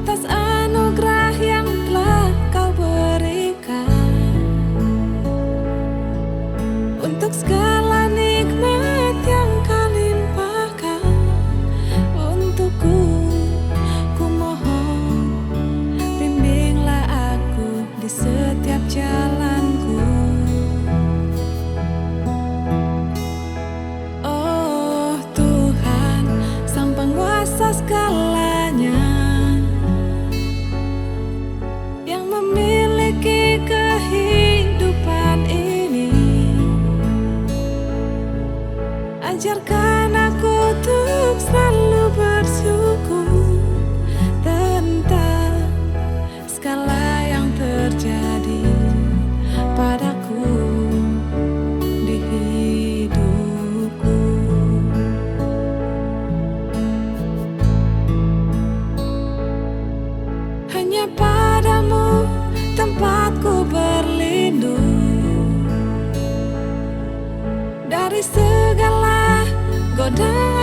atas anugerah yang telah Kau berikan, untuk segala nikmat yang Kau limpahkan untukku. Ku mohon, bimbinglah aku di setiap jalanku. Oh Tuhan, Sang Penguasa segalanya, yang memiliki kehidupan ini, ajarkan aku untuk selalu bersyukur tentang segala yang terjadi padaku di hidupku. Hanya padamu tempatku berlindung dari segala godaan